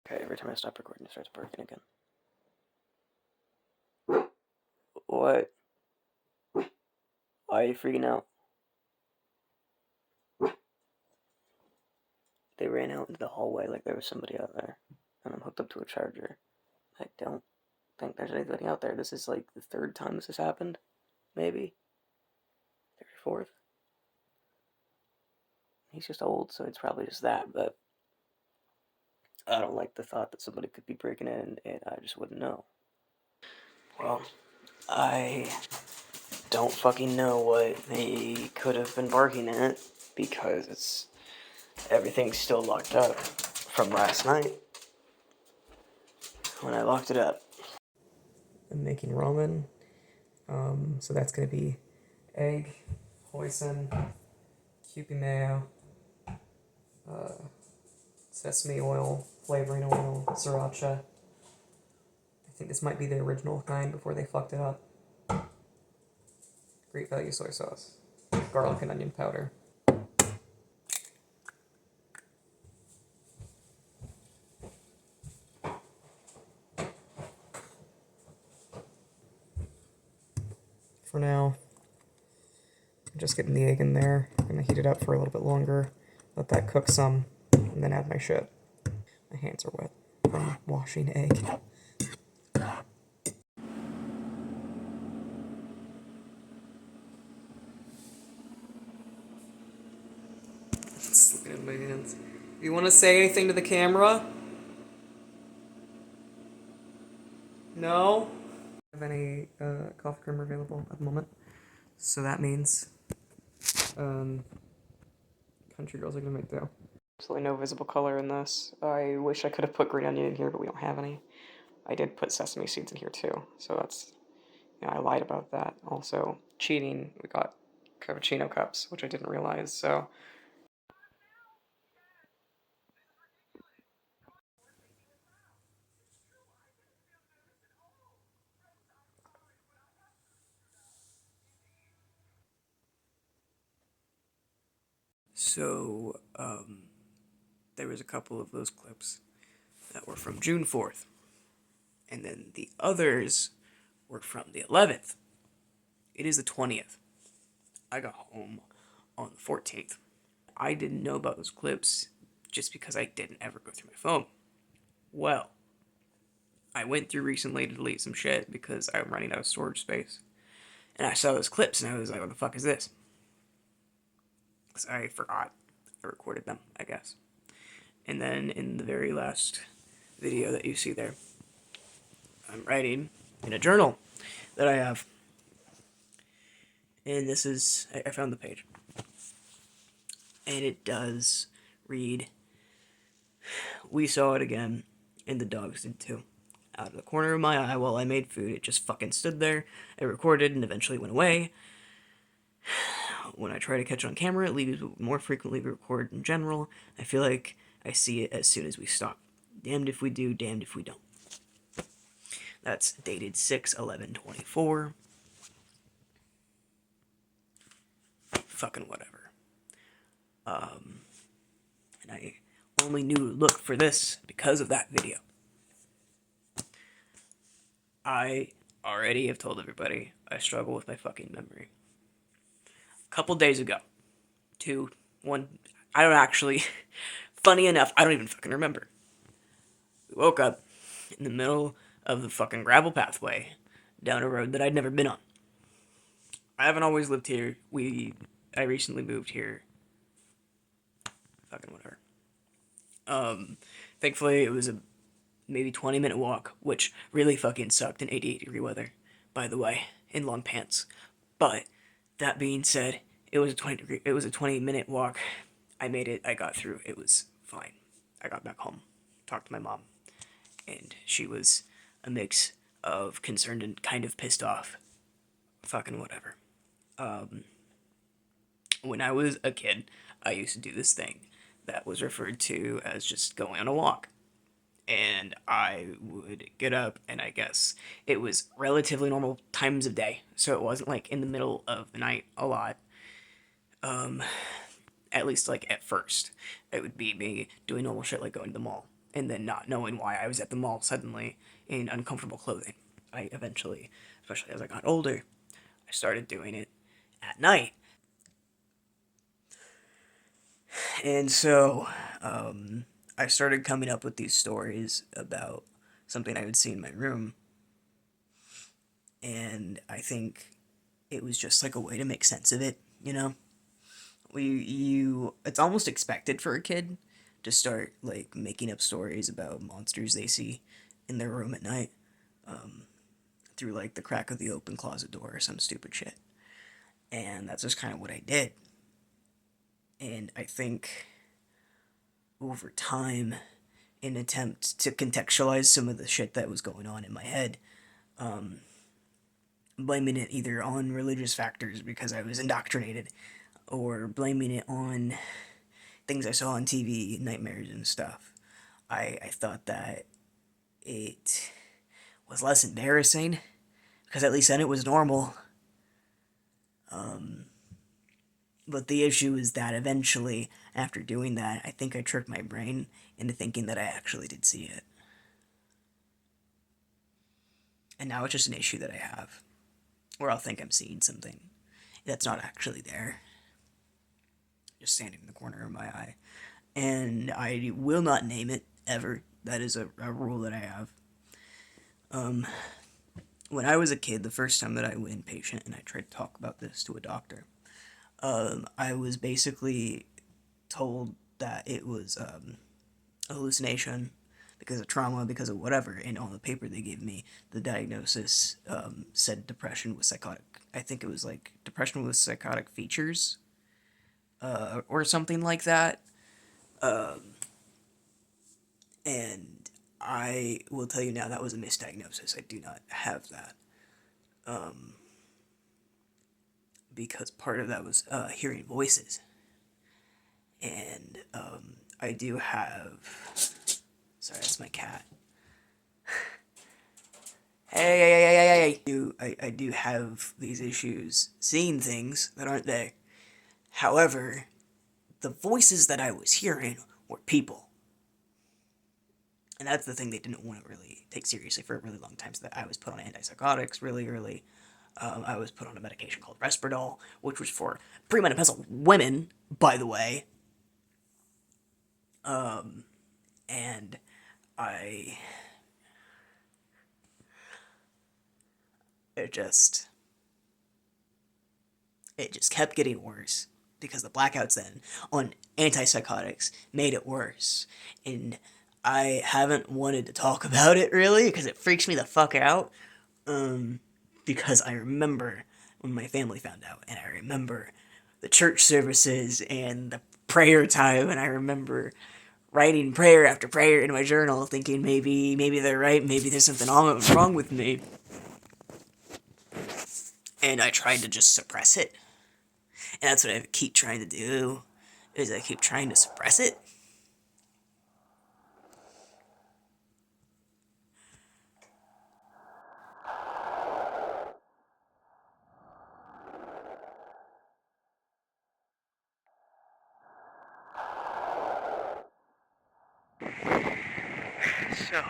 Okay, every time I stop recording, it starts barking again. What? Why are you freaking out? They ran out into the hallway like there was somebody out there, and I'm hooked up to a charger. I don't think there's anybody out there. This is like the third time this has happened. Maybe. Third or fourth. He's just old, so it's probably just that, but I don't like the thought that somebody could be breaking in and I just wouldn't know. Well, I don't fucking know what they could have been barking at because everything's still locked up from last night when I locked it up. I'm making ramen, so that's gonna be egg, hoisin, Kewpie mayo, sesame oil, flavoring oil, sriracha. I think this might be the original kind before they fucked it up. Great value soy sauce, garlic and onion powder. For now, I'm just getting the egg in there. I'm gonna heat it up for a little bit longer, let that cook some, and then add my shit. My hands are wet from washing egg. Just looking at my hands. You want to say anything to the camera? No? I have any coffee creamer available at the moment. So that means country girls are gonna make do. Absolutely no visible color in this. I wish I could have put green onion in here, but we don't have any. I did put sesame seeds in here too, so that's, I lied about that. Also, cheating, we got cappuccino cups, which I didn't realize, so. So, there was a couple of those clips that were from June 4th. And then the others were from the 11th. It is the 20th. I got home on the 14th. I didn't know about those clips just because I didn't ever go through my phone. Well, I went through recently to delete some shit because I'm running out of storage space. And I saw those clips and I was like, what the fuck is this? Because I forgot I recorded them, I guess. And then in the very last video that you see there, I'm writing in a journal that I have. And this is, I found the page. And it does read, "We saw it again, and the dogs did too. Out of the corner of my eye while I made food, it just fucking stood there. I recorded and eventually went away. When I try to catch it on camera, it leaves more frequently record in general. I feel like I see it as soon as we stop. Damned if we do, damned if we don't." That's dated 6/11/24. Fucking whatever. And I only knew to look for this because of that video. I already have told everybody I struggle with my fucking memory. A couple days ago, I don't actually, funny enough, I don't even fucking remember. We woke up in the middle of the fucking gravel pathway down a road that I'd never been on. I haven't always lived here. I recently moved here. Fucking whatever. Thankfully it was a maybe 20-minute walk, which really fucking sucked in 88-degree weather, by the way, in long pants. But that being said, it was a 20-minute walk. I made it. I got through. It was fine. I got back home, talked to my mom, and she was a mix of concerned and kind of pissed off. Fucking whatever. When I was a kid, I used to do this thing that was referred to as just going on a walk. And I would get up, and I guess it was relatively normal times of day, so it wasn't like in the middle of the night a lot. At least like at first, it would be me doing normal shit like going to the mall, and then not knowing why I was at the mall suddenly in uncomfortable clothing. I eventually, especially as I got older, I started doing it at night. And so I started coming up with these stories about something I would see in my room. And I think it was just like a way to make sense of it, you know? It's almost expected for a kid to start like making up stories about monsters they see in their room at night, through like the crack of the open closet door or some stupid shit. And that's just kind of what I did. And I think over time, in an attempt to contextualize some of the shit that was going on in my head, blaming it either on religious factors because I was indoctrinated, or blaming it on things I saw on TV, nightmares and stuff. I thought that it was less embarrassing because at least then it was normal. But the issue is that eventually, after doing that, I think I tricked my brain into thinking that I actually did see it. And now it's just an issue that I have, where I'll think I'm seeing something that's not actually there, just standing in the corner of my eye. And I will not name it ever. That is a rule that I have. When I was a kid, the first time that I went inpatient and I tried to talk about this to a doctor, I was basically told that it was a hallucination because of trauma, because of whatever. And on the paper they gave me, the diagnosis said depression with psychotic. I think it was like depression with psychotic features, or something like that. And I will tell you now that was a misdiagnosis. I do not have that. Because part of that was hearing voices. And I do have. Sorry, that's my cat. Hey. I do have these issues seeing things that aren't there. However, the voices that I was hearing were people. And that's the thing they didn't want to really take seriously for a really long time. So that I was put on antipsychotics really early. I was put on a medication called Risperdal, which was for premenopausal women, by the way. And I... It just kept getting worse because the blackouts then on antipsychotics made it worse. And I haven't wanted to talk about it really because it freaks me the fuck out. Because I remember when my family found out, and I remember the church services and the prayer time, and I remember writing prayer after prayer in my journal, thinking maybe they're right, maybe there's something wrong with me. And I tried to just suppress it. And that's what I keep trying to do, is I keep trying to suppress it. So,